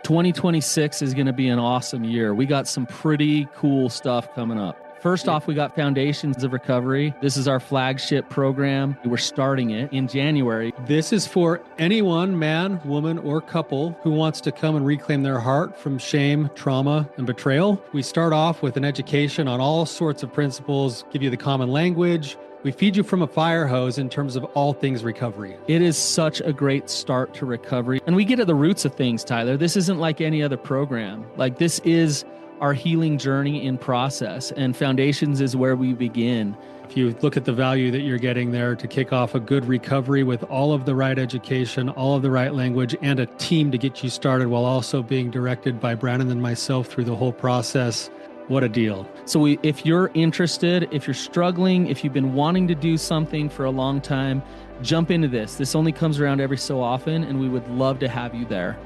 2026 is going to be an awesome year. We got some pretty cool stuff coming up. First off, we got Foundations of Recovery. This is our flagship program. We're starting it in January. This is for anyone, man, woman, or couple who wants to come and reclaim their heart from shame, trauma, and betrayal. We start off with an education on all sorts of principles, give you the common language. We feed you from a fire hose in terms of all things recovery. It is such a great start to recovery. And we get at the roots of things, Tyler. This isn't like any other program. Like, this is our healing journey in process, and Foundations is where we begin. If you look at the value that you're getting there to kick off a good recovery with all of the right education, all of the right language, and a team to get you started while also being directed by Brannon and myself through the whole process, what a deal. So if you're interested, if you're struggling, if you've been wanting to do something for a long time, jump into this. This only comes around every so often, and we would love to have you there.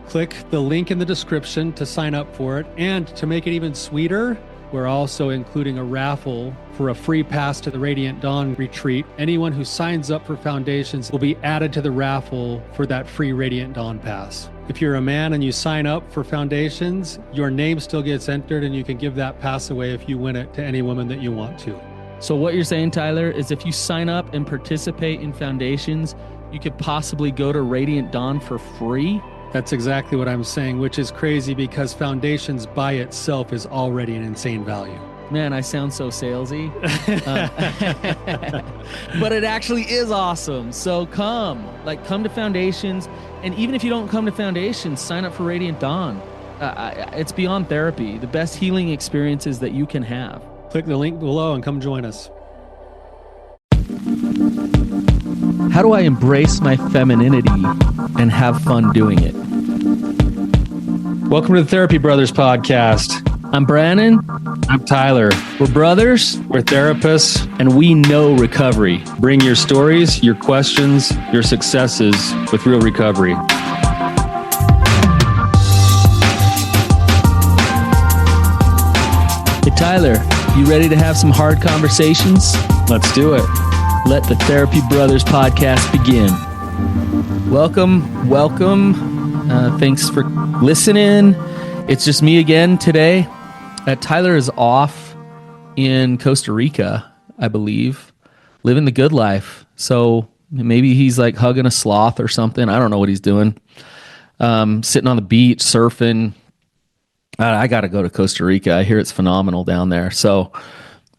Click the link in the description to sign up for it. And to make it even sweeter, we're also including a raffle for a free pass to the Radiant Dawn retreat. Anyone who signs up for Foundations will be added to the raffle for that free Radiant Dawn pass. If you're a man and you sign up for Foundations, your name still gets entered, and you can give that pass away if you win it to any woman that you want to. So what you're saying, Tyler, is if you sign up and participate in Foundations, you could possibly go to Radiant Dawn for free? That's exactly what I'm saying, which is crazy because Foundations by itself is already an insane value. Man, I sound so salesy. But it actually is awesome. So come to Foundations. And even if you don't come to Foundations, sign up for Radiant Dawn. It's beyond therapy, the best healing experiences that you can have. Click the link below and come join us. How do I embrace my femininity and have fun doing it? Welcome to the Therapy Brothers podcast. I'm Brannon. I'm Tyler. We're brothers. We're therapists. And we know recovery. Bring your stories, your questions, your successes with real recovery. Hey, Tyler, you ready to have some hard conversations? Let's do it. Let the Therapy Brothers podcast begin. Welcome. Thanks for listening. It's just me again today. Tyler is off in Costa Rica, I believe, living the good life. So maybe he's like hugging a sloth or something. I don't know what he's doing. Sitting on the beach, surfing. I got to go to Costa Rica. I hear it's phenomenal down there. So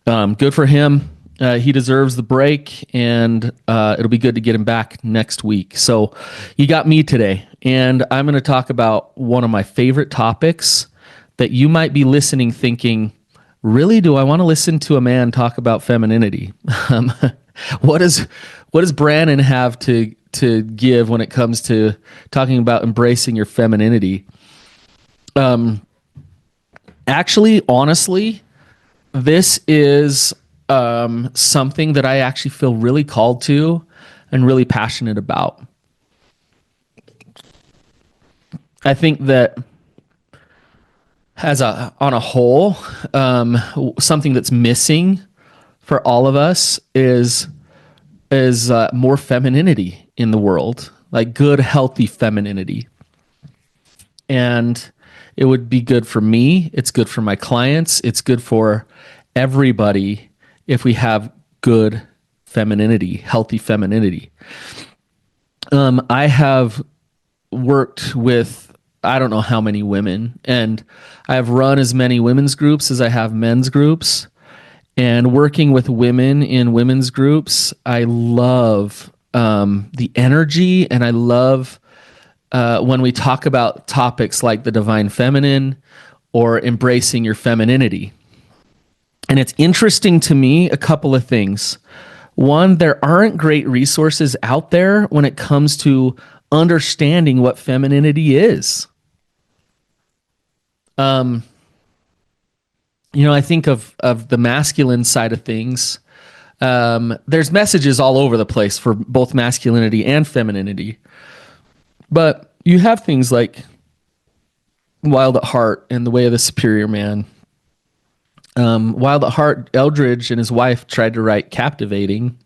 good for him. He deserves the break, and it'll be good to get him back next week. So you got me today, and I'm going to talk about one of my favorite topics that you might be listening thinking, really, do I want to listen to a man talk about femininity? What does Brannon have to give when it comes to talking about embracing your femininity? Actually, honestly, this is something that I actually feel really called to and really passionate about. I think that on a whole, something that's missing for all of us is more femininity in the world, like good, healthy femininity. And it would be good for me. It's good for my clients. It's good for everybody if we have good femininity, healthy femininity. I have worked with, I don't know how many women, and I have run as many women's groups as I have men's groups. And working with women in women's groups, I love the energy, and I love when we talk about topics like the divine feminine or embracing your femininity. And it's interesting to me, a couple of things. One, there aren't great resources out there when it comes to understanding what femininity is. I think of the masculine side of things. There's messages all over the place for both masculinity and femininity. But you have things like Wild at Heart and The Way of the Superior Man. Wild at Heart, Eldridge and his wife tried to write Captivating,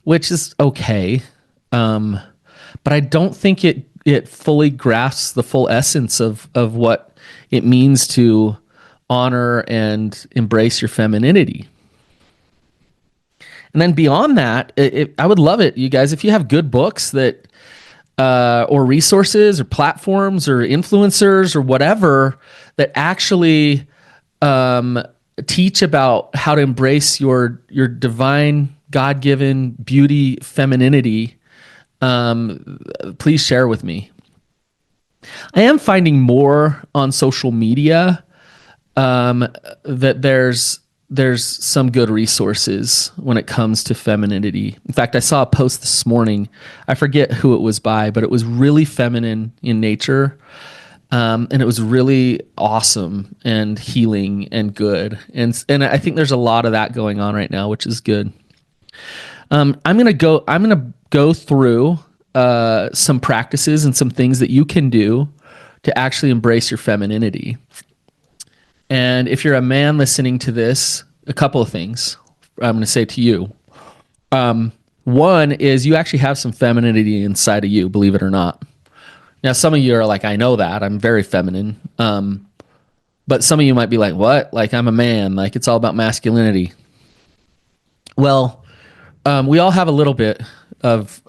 which is okay. But I don't think it it fully grasps the full essence of what it means to honor and embrace your femininity. And then beyond that, I would love it, you guys, if you have good books that, or resources or platforms or influencers or whatever that actually teach about how to embrace your divine, God-given beauty, femininity. Please share with me. I am finding more on social media that there's some good resources when it comes to femininity. In fact, I saw a post this morning. I forget who it was by, but it was really feminine in nature. And it was really awesome and healing and good. And I think there's a lot of that going on right now, which is good. I'm going to go through some practices and some things that you can do to actually embrace your femininity. And if you're a man listening to this, a couple of things I'm going to say to you. One is you actually have some femininity inside of you, believe it or not. Now, some of you are like, I know that. I'm very feminine. But some of you might be like, what? Like, I'm a man. Like, it's all about masculinity. Well, we all have a little bit of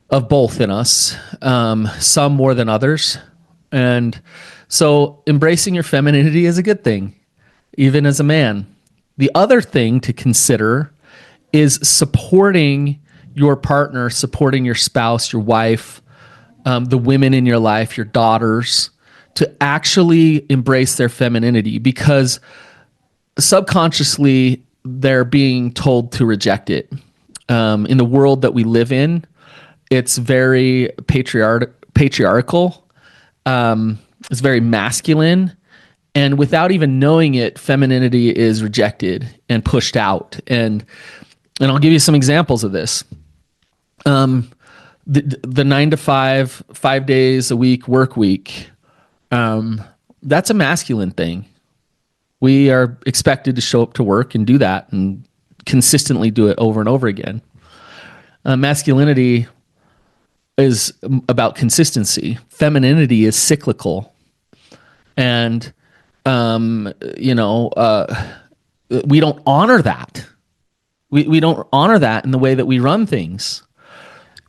both in us, some more than others. And so embracing your femininity is a good thing, even as a man. The other thing to consider is supporting your partner, supporting your spouse, your wife, the women in your life, your daughters, to actually embrace their femininity, because subconsciously they're being told to reject it. In the world that we live in, it's very patriarchal. It's very masculine. And without even knowing it, femininity is rejected and pushed out. And I'll give you some examples of this. The 9 to 5, 5 days a week work week, that's a masculine thing. We are expected to show up to work and do that and consistently do it over and over again. Masculinity is about consistency. Femininity is cyclical. And, we don't honor that. We don't honor that in the way that we run things.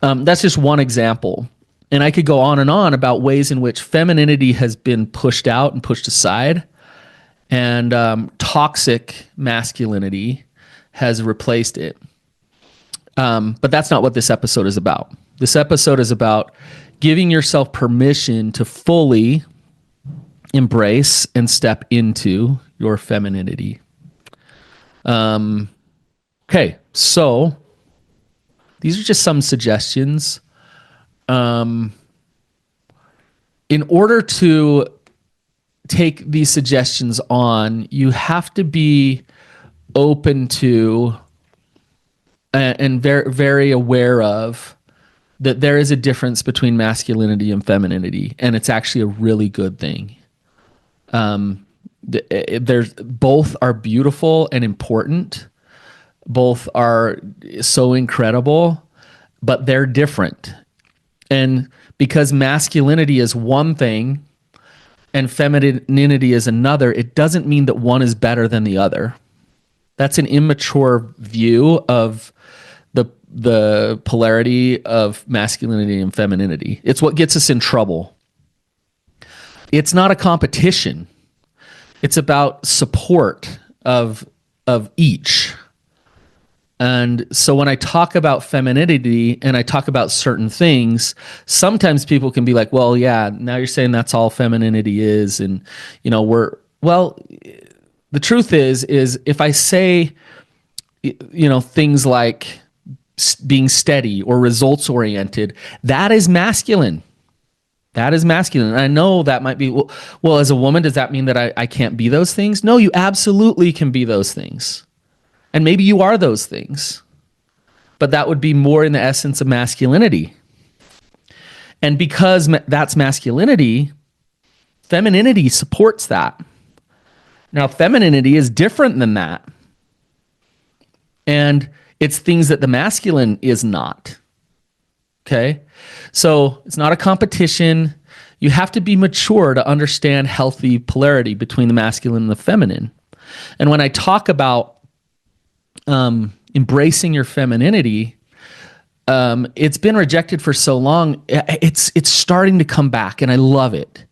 That's just one example. And I could go on and on about ways in which femininity has been pushed out and pushed aside, and toxic masculinity has replaced it. But that's not what this episode is about. This episode is about giving yourself permission to fully embrace and step into your femininity. Okay, so these are just some suggestions. In order to take these suggestions on, you have to be open to and very, very aware of that there is a difference between masculinity and femininity, and it's actually a really good thing. There's both are beautiful and important. Both are so incredible, but they're different. And because masculinity is one thing and femininity is another, it doesn't mean that one is better than the other. That's an immature view of the polarity of masculinity and femininity. It's what gets us in trouble. It's not a competition. It's about support of each. And so when I talk about femininity and I talk about certain things, sometimes people can be like, well, yeah, now you're saying that's all femininity is. And, the truth is if I say, things like being steady or results oriented, that is masculine. That is masculine. And I know that might be, well, as a woman, does that mean that I can't be those things? No, you absolutely can be those things. And maybe you are those things, but that would be more in the essence of masculinity. And because that's masculinity, femininity supports that. Now, femininity is different than that. And it's things that the masculine is not. Okay. So it's not a competition. You have to be mature to understand healthy polarity between the masculine and the feminine. And when I talk about embracing your femininity, it's been rejected for so long. It's starting to come back, and I love it.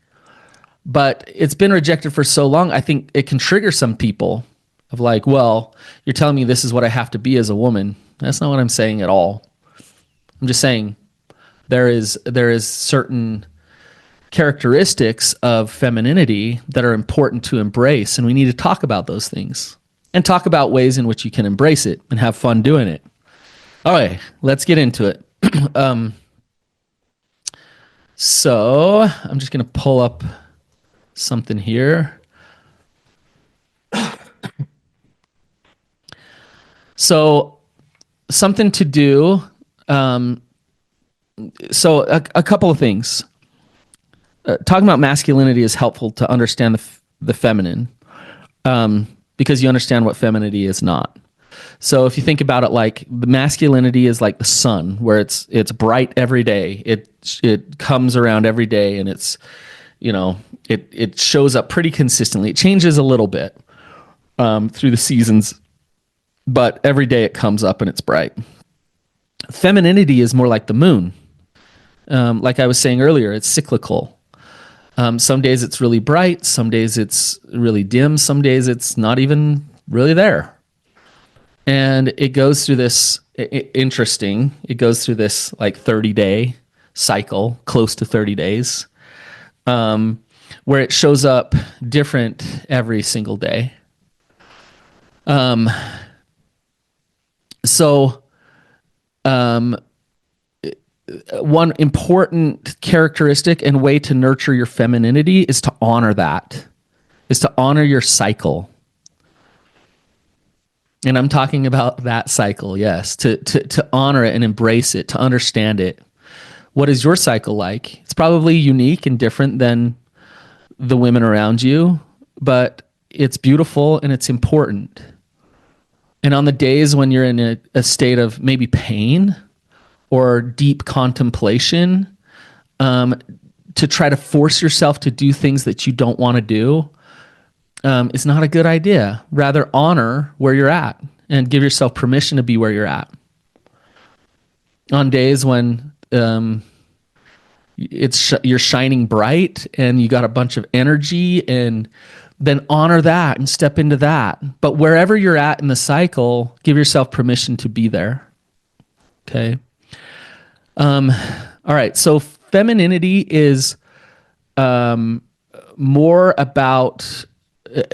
But it's been rejected for so long. I think it can trigger some people of like, well, you're telling me this is what I have to be as a woman. That's not what I'm saying at all. I'm just saying there is certain characteristics of femininity that are important to embrace, and we need to talk about those things and talk about ways in which you can embrace it and have fun doing it. All right, let's get into it. So I'm just going to pull up something here. So something to do. So a couple of things. Talking about masculinity is helpful to understand the feminine, because you understand what femininity is not. So if you think about it, like the masculinity is like the sun, where it's bright every day. It comes around every day, and it's, it shows up pretty consistently. It changes a little bit through the seasons, but every day it comes up and it's bright. Femininity is more like the moon. Like I was saying earlier, it's cyclical. Some days it's really bright, some days it's really dim, some days it's not even really there. And it goes through this it goes through this like 30-day cycle, close to 30 days, where it shows up different every single day. So one important characteristic and way to nurture your femininity is to honor that, is to honor your cycle. And I'm talking about that cycle, yes, to honor it and embrace it, to understand it. What is your cycle like? It's probably unique and different than the women around you, but it's beautiful and it's important. And on the days when you're in a state of maybe pain or deep contemplation, to try to force yourself to do things that you don't want to do, is not a good idea. Rather, honor where you're at and give yourself permission to be where you're at. On days when you're shining bright and you got a bunch of energy, and then honor that and step into that. But wherever you're at in the cycle, give yourself permission to be there. Okay. All right. So femininity is more about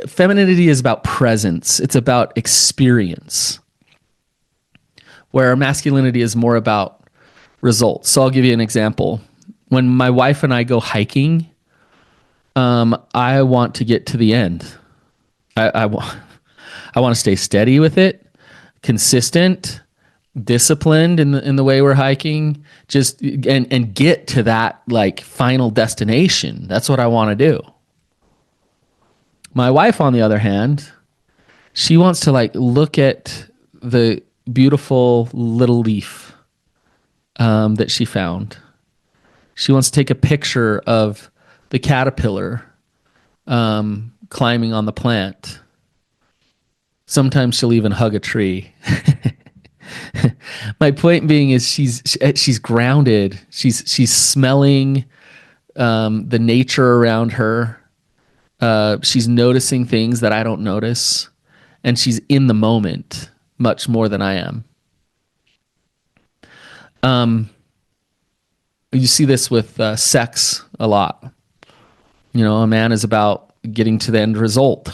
femininity is about presence. It's about experience, where masculinity is more about results. So I'll give you an example. When my wife and I go hiking, I want to get to the end. I want to stay steady with it, consistent, disciplined in the way we're hiking, just and get to that like final destination. That's what I want to do. My wife, on the other hand, she wants to like look at the beautiful little leaf that she found. She wants to take a picture of the caterpillar climbing on the plant. Sometimes she'll even hug a tree. My point being is she's grounded. She's smelling the nature around her. She's noticing things that I don't notice, and she's in the moment much more than I am. You see this with sex a lot. A man is about getting to the end result.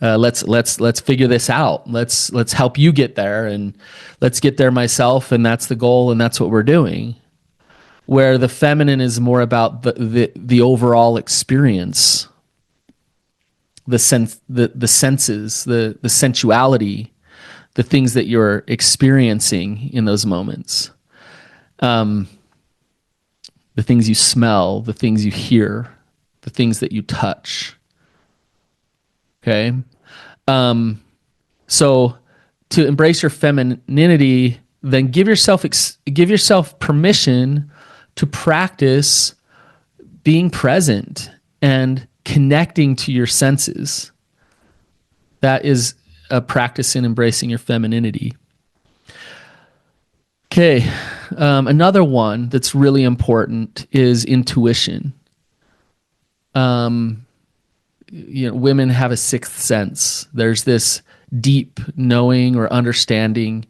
Let's figure this out. Let's help you get there, and let's get there myself, and that's the goal, and that's what we're doing. Where the feminine is more about the overall experience, the senses, the sensuality, the things that you're experiencing in those moments. The things you smell, the things you hear, the things that you touch. Okay? So to embrace your femininity then give yourself permission to practice being present and connecting to your senses. That is a practice in embracing your femininity. Okay, another one that's really important is intuition. Women have a sixth sense. There's this deep knowing or understanding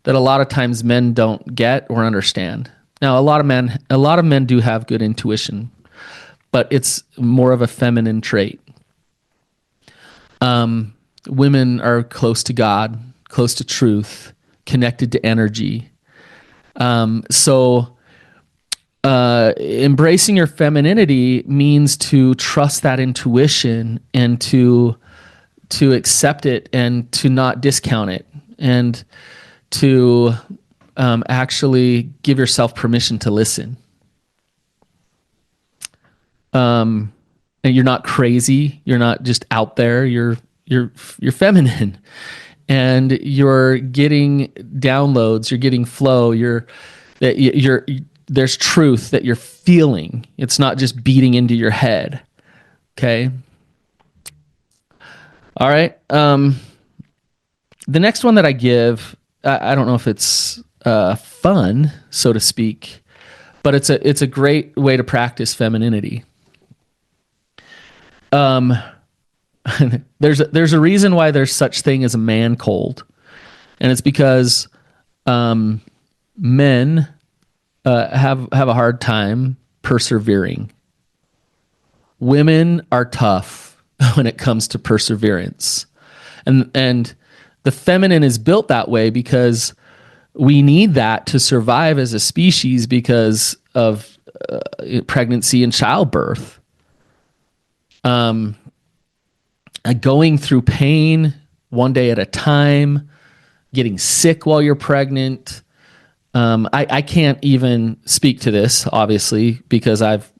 that a lot of times men don't get or understand. Now, a lot of men do have good intuition, but it's more of a feminine trait. Women are close to God, close to truth, connected to energy. So embracing your femininity means to trust that intuition and to accept it and to not discount it, and to actually give yourself permission to listen. And you're not crazy. You're not just out there. You're feminine, and you're getting downloads. You're getting flow. There's truth that you're feeling. It's not just beating into your head. Okay. All right. The next one that I give, I don't know if it's fun, so to speak, but it's a great way to practice femininity. There's a reason why there's such thing as a man cold, and it's because men have a hard time persevering. Women are tough when it comes to perseverance, and the feminine is built that way because we need that to survive as a species because of pregnancy and childbirth. Going through pain one day at a time, getting sick while you're pregnant. I can't even speak to this, obviously, because I've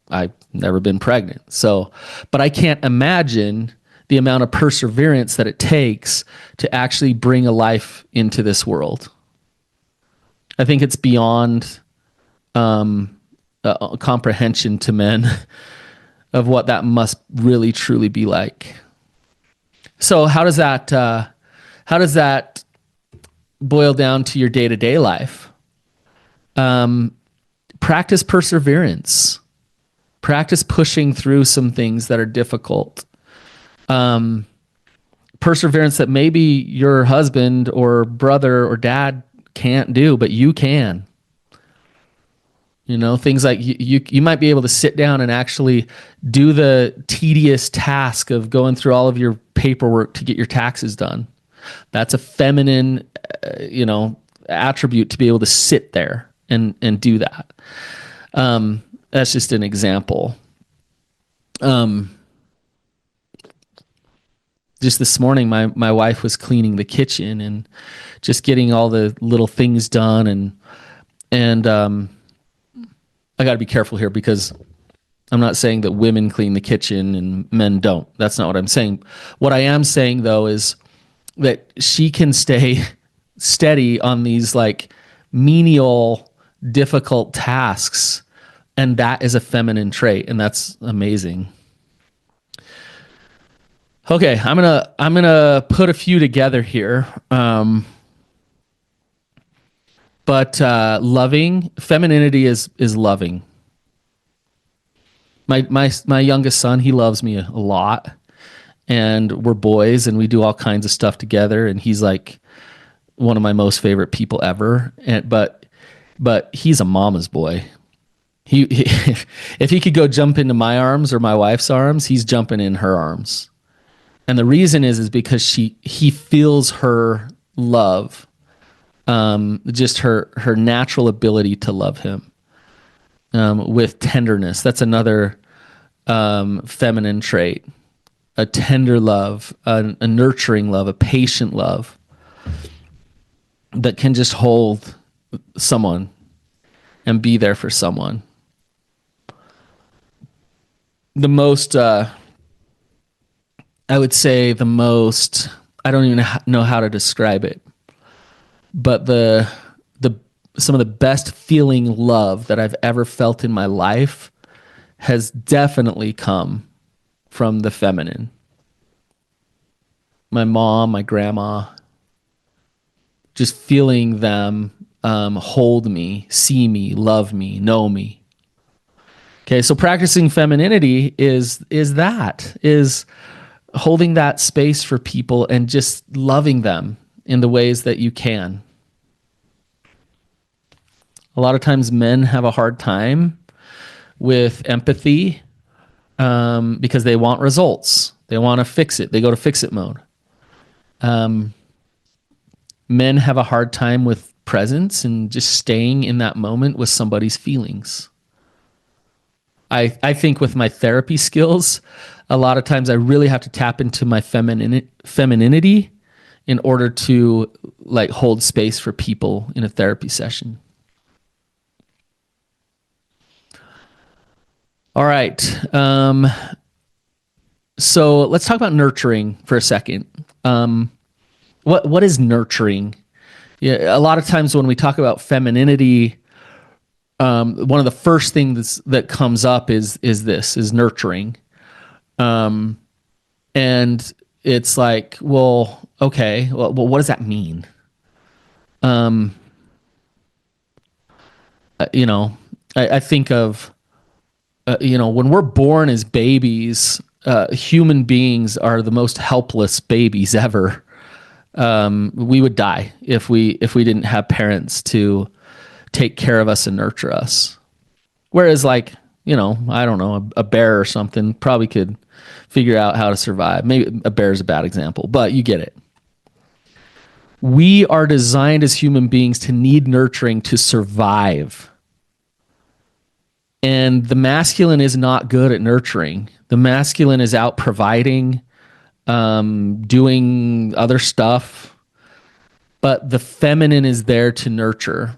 never been pregnant. So, but I can't imagine the amount of perseverance that it takes to actually bring a life into this world. I think it's beyond comprehension to men of what that must really truly be like. So how does that boil down to your day-to-day life? Practice perseverance. Practice pushing through some things that are difficult. Perseverance that maybe your husband or brother or dad can't do, but you can. Things like you might be able to sit down and actually do the tedious task of going through all of your paperwork to get your taxes done. That's a feminine, attribute to be able to sit there and do that. That's just an example. Just this morning, my wife was cleaning the kitchen and just getting all the little things done, and I got to be careful here because I'm not saying that women clean the kitchen and men don't. That's not what I'm saying. What I am saying, though, is that she can stay steady on these like menial, difficult tasks, and that is a feminine trait, and that's amazing. Okay, I'm gonna put a few together here. But loving, femininity is loving. My youngest son, he loves me a lot, and we're boys, and we do all kinds of stuff together, and he's like one of my most favorite people ever. But he's a mama's boy. He if he could go jump into my arms or my wife's arms, he's jumping in her arms, and the reason is because he feels her love. Just her natural ability to love him with tenderness. That's another feminine trait. A tender love, a nurturing love, a patient love that can just hold someone and be there for someone. The most, I would say the most, I don't even know how to describe it, but the some of the best feeling love that I've ever felt in my life has definitely come from the feminine. My mom, my grandma, just feeling them hold me, see me, love me, know me. Okay, so practicing femininity is holding that space for people and just loving them in the ways that you can. A lot of times men have a hard time with empathy because they want results. They want to fix it. They go to fix it mode. Men have a hard time with presence and just staying in that moment with somebody's feelings. I think with my therapy skills, a lot of times I really have to tap into my femininity in order to like hold space for people in a therapy session. All right. So let's talk about nurturing for a second. What is nurturing? Yeah, a lot of times when we talk about femininity, one of the first things that comes up is nurturing, and it's like, well, okay, well, what does that mean? I think of when we're born as babies, human beings are the most helpless babies ever. We would die if we didn't have parents to take care of us and nurture us. Whereas like, I don't know, a bear or something probably could figure out how to survive. Maybe a bear is a bad example, but you get it. We are designed as human beings to need nurturing to survive. And the masculine is not good at nurturing. The masculine is out providing, doing other stuff, but the feminine is there to nurture.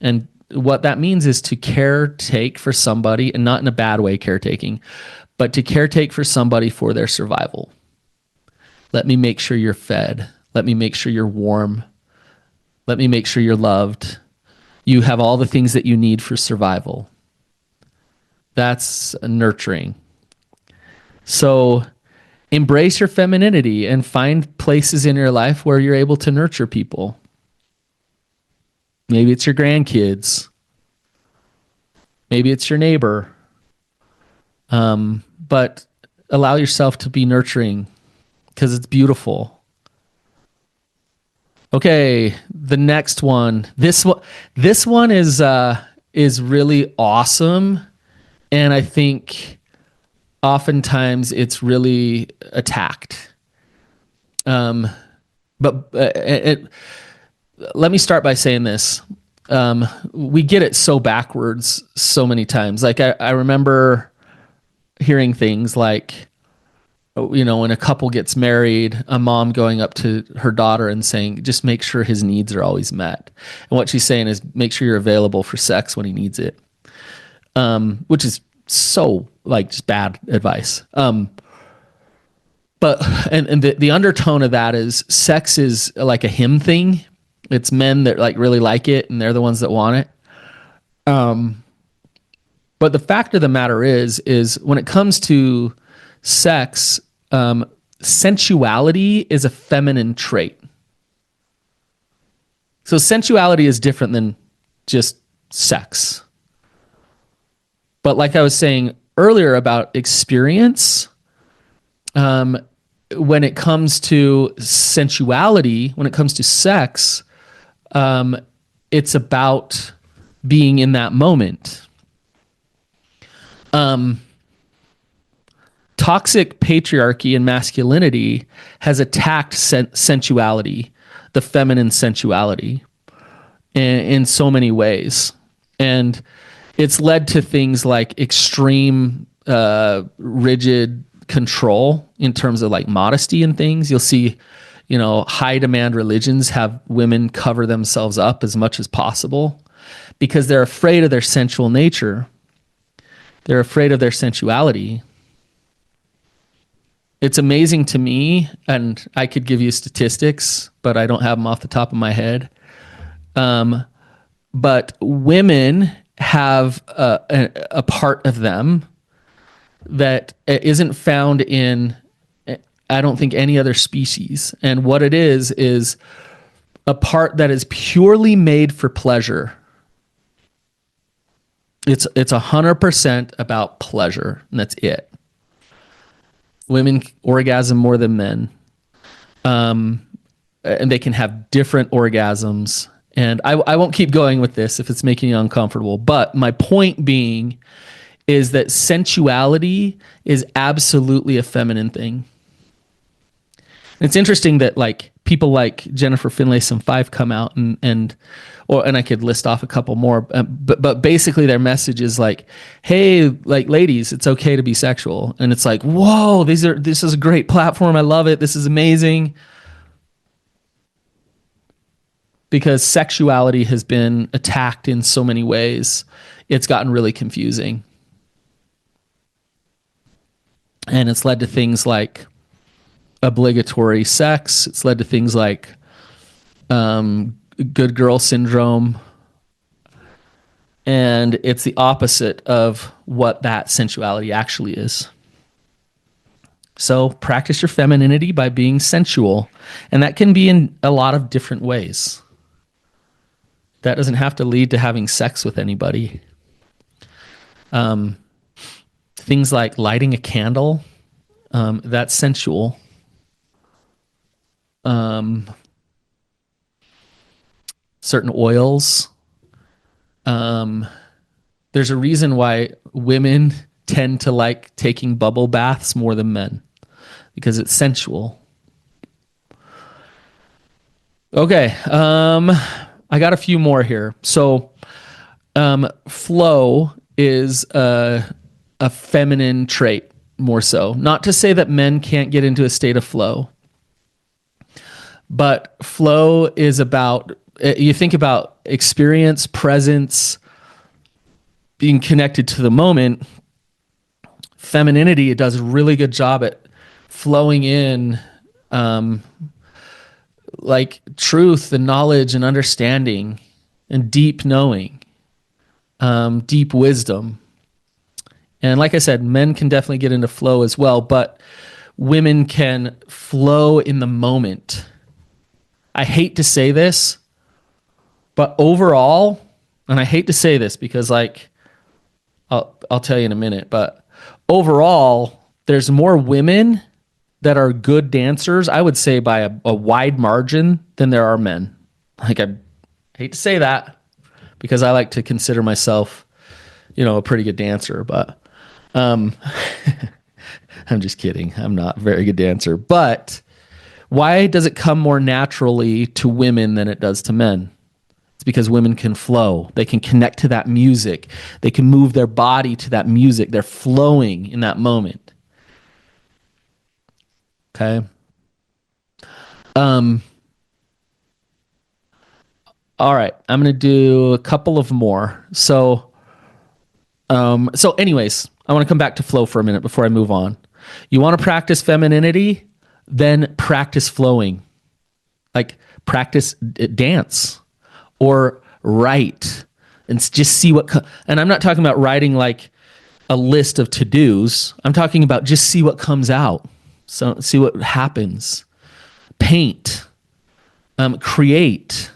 And what that means is to caretake for somebody, and not in a bad way caretaking, but to caretake for somebody for their survival. Let me make sure you're fed. Let me make sure you're warm. Let me make sure you're loved. You have all the things that you need for survival. That's nurturing. So embrace your femininity and find places in your life where you're able to nurture people. Maybe it's your grandkids. Maybe it's your neighbor. But allow yourself to be nurturing because it's beautiful. Okay, the next one. This one is really awesome, and I think oftentimes it's really attacked. But let me start by saying this. We get it so backwards so many times. Like I remember hearing things like, when a couple gets married, a mom going up to her daughter and saying, just make sure his needs are always met. And what she's saying is make sure you're available for sex when he needs it. Which is so like just bad advice. But the undertone of that is sex is like a him thing. It's men that like really like it and they're the ones that want it. But the fact of the matter is when it comes to sex, sensuality is a feminine trait. So sensuality is different than just sex. But like I was saying earlier about experience, when it comes to sensuality, when it comes to sex, it's about being in that moment. Toxic patriarchy and masculinity has attacked sensuality, the feminine sensuality, in so many ways. And it's led to things like extreme, rigid control in terms of like modesty and things. You'll see, high demand religions have women cover themselves up as much as possible because they're afraid of their sensual nature. They're afraid of their sensuality. It's amazing to me, and I could give you statistics, but I don't have them off the top of my head. but women have a part of them that isn't found in, I don't think, any other species. And what it is a part that is purely made for pleasure. It's 100% about pleasure, and that's it. Women orgasm more than men, and they can have different orgasms. And I won't keep going with this if it's making you uncomfortable. But my point being is that sensuality is absolutely a feminine thing. And it's interesting that like people like Jennifer Finlayson 5 come out and I could list off a couple more, but basically their message is like, hey, like ladies, it's okay to be sexual. And it's like, whoa, this is a great platform. I love it. This is amazing. Because sexuality has been attacked in so many ways, it's gotten really confusing. And it's led to things like obligatory sex. It's led to things like good girl syndrome. And it's the opposite of what that sensuality actually is. So practice your femininity by being sensual. And that can be in a lot of different ways. That doesn't have to lead to having sex with anybody. Things like lighting a candle, that's sensual. Certain oils. There's a reason why women tend to like taking bubble baths more than men, because it's sensual. Okay. I got a few more here. So, flow is a feminine trait more so. Not to say that men can't get into a state of flow, but flow is about, you think about experience, presence, being connected to the moment. Femininity, it does a really good job at flowing in, like truth and knowledge and understanding and deep knowing, deep wisdom. And like I said, men can definitely get into flow as well, but women can flow in the moment. I hate to say this, but overall, and I hate to say this because like, I'll tell you in a minute, but overall, there's more women that are good dancers, I would say by a wide margin, than there are men. Like, I hate to say that because I like to consider myself, a pretty good dancer, but I'm just kidding. I'm not a very good dancer. But why does it come more naturally to women than it does to men? It's because women can flow. They can connect to that music. They can move their body to that music. They're flowing in that moment. Okay. All right. I'm going to do a couple of more. So anyways, I want to come back to flow for a minute before I move on. You want to practice femininity, then practice flowing. Like practice dance or write and just see and I'm not talking about writing like a list of to-dos. I'm talking about just see what comes out. So see what happens. Paint, create,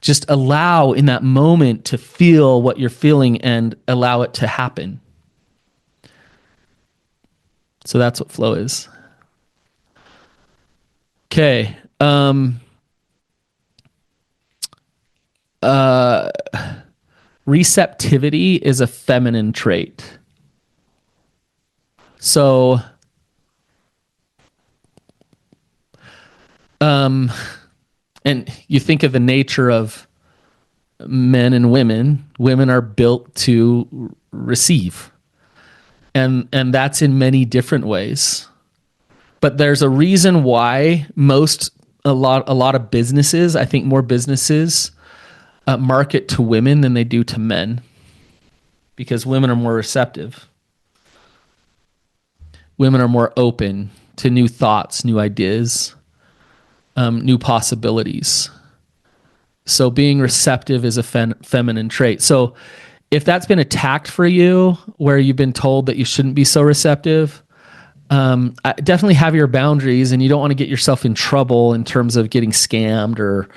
just allow in that moment to feel what you're feeling and allow it to happen. So that's what flow is. Okay. Receptivity is a feminine trait. So, and you think of the nature of men and women. Women are built to receive, and that's in many different ways. But there's a reason why a lot of businesses, I think more businesses, market to women than they do to men, because women are more receptive. Women are more open to new thoughts, new ideas, new possibilities. So being receptive is a feminine trait. So if that's been attacked for you, where you've been told that you shouldn't be so receptive, definitely have your boundaries, and you don't want to get yourself in trouble in terms of getting scammed or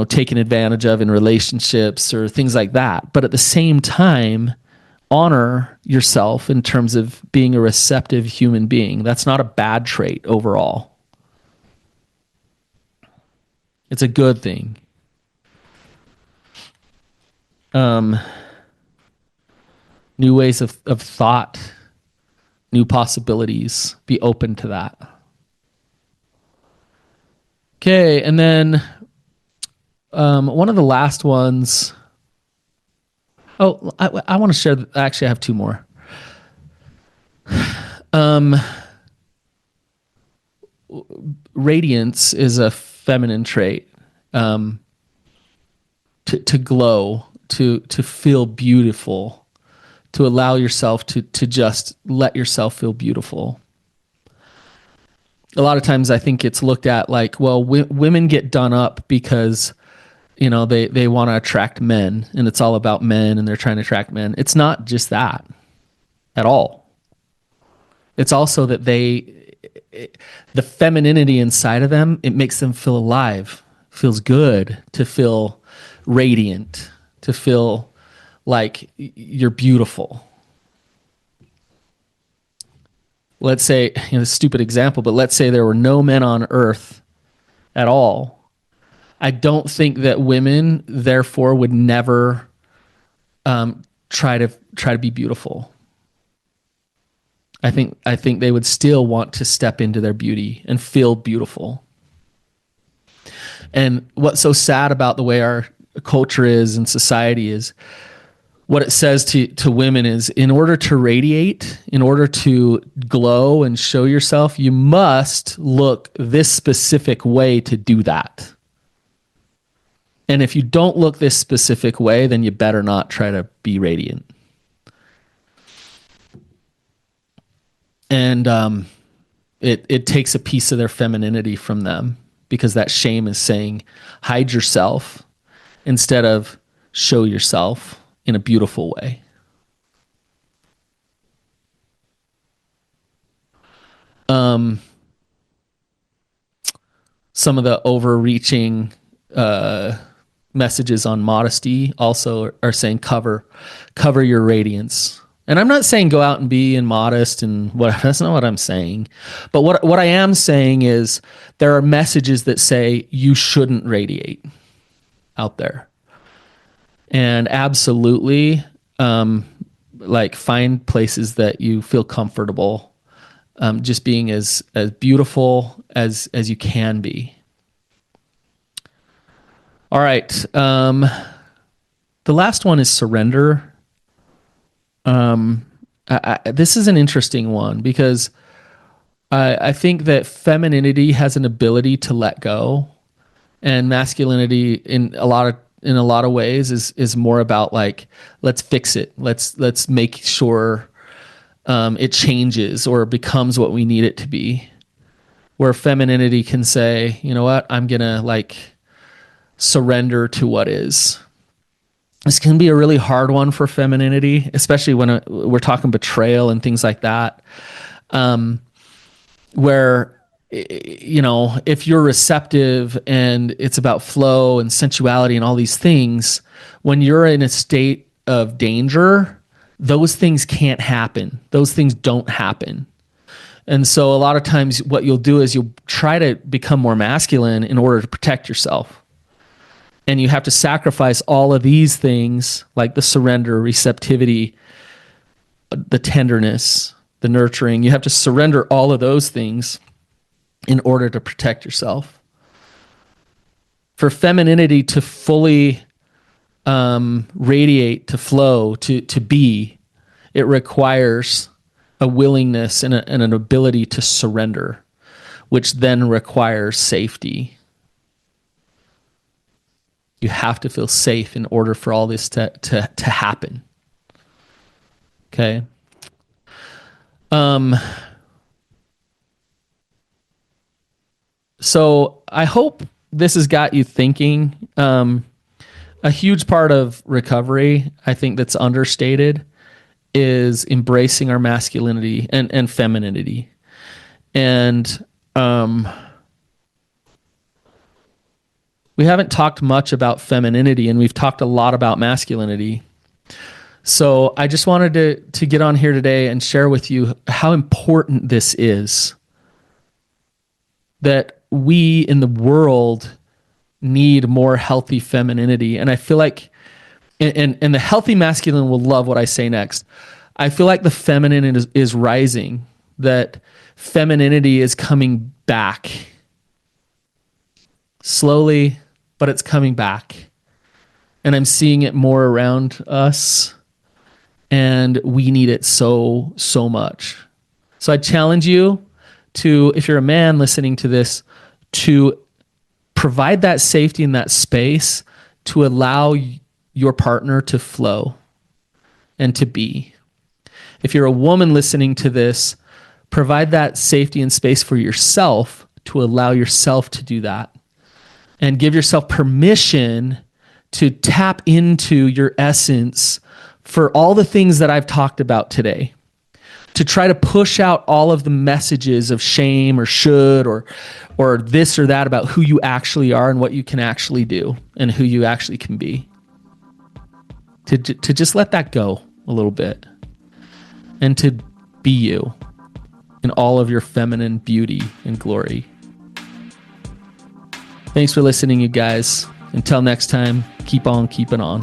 taken advantage of in relationships or things like that. But at the same time, honor yourself in terms of being a receptive human being. That's not a bad trait overall. It's a good thing. New ways of thought, new possibilities. Be open to that. Okay, and then one of the last ones. Oh, I want to share. Actually, I have two more. Radiance is a feminine trait. To glow, to feel beautiful, to allow yourself to just let yourself feel beautiful. A lot of times I think it's looked at like, well, women get done up because they want to attract men, and it's all about men, and they're trying to attract men. It's not just that at all. It's also that the femininity inside of them, it makes them feel alive. Feels good to feel radiant, to feel like you're beautiful. Let's say, a stupid example, but let's say there were no men on earth at all. I don't think that women, therefore, would never try to be beautiful. I think they would still want to step into their beauty and feel beautiful. And what's so sad about the way our culture is and society is, what it says to women is, in order to radiate, in order to glow and show yourself, you must look this specific way to do that. And if you don't look this specific way, then you better not try to be radiant. And it takes a piece of their femininity from them, because that shame is saying, hide yourself instead of show yourself in a beautiful way. Some of the overreaching messages on modesty also are saying cover your radiance. And I'm not saying go out and be immodest and what. That's not what I'm saying. But what I am saying is there are messages that say you shouldn't radiate out there. And absolutely, like, find places that you feel comfortable, just being as beautiful as you can be. All right. The last one is surrender. This is an interesting one, because I think that femininity has an ability to let go, and masculinity in a lot of ways is more about, like, let's fix it. Let's make sure it changes or becomes what we need it to be. Where femininity can say, you know what, I'm gonna, like, surrender to what is. This can be a really hard one for femininity, especially when we're talking betrayal and things like that, where, if you're receptive and it's about flow and sensuality and all these things, when you're in a state of danger, those things can't happen. Those things don't happen. And so a lot of times what you'll do is you'll try to become more masculine in order to protect yourself. And you have to sacrifice all of these things, like the surrender, receptivity, the tenderness, the nurturing. You have to surrender all of those things in order to protect yourself. For femininity to fully radiate, to flow, to be, it requires a willingness and an ability to surrender, which then requires safety. You have to feel safe in order for all this to happen. Okay. So I hope this has got you thinking. A huge part of recovery, I think, that's understated is embracing our masculinity and femininity. And we haven't talked much about femininity, and we've talked a lot about masculinity. So I just wanted to get on here today and share with you how important this is, that we in the world need more healthy femininity. And I feel like, and the healthy masculine will love what I say next. I feel like the feminine is rising, that femininity is coming back slowly, but it's coming back. And I'm seeing it more around us, and we need it so, so much. So I challenge you to, if you're a man listening to this, to provide that safety and that space to allow your partner to flow and to be. If you're a woman listening to this, provide that safety and space for yourself to allow yourself to do that, and give yourself permission to tap into your essence for all the things that I've talked about today, to try to push out all of the messages of shame or should or this or that about who you actually are and what you can actually do and who you actually can be. To just let that go a little bit and to be you in all of your feminine beauty and glory. Thanks for listening, you guys. Until next time, keep on keeping on.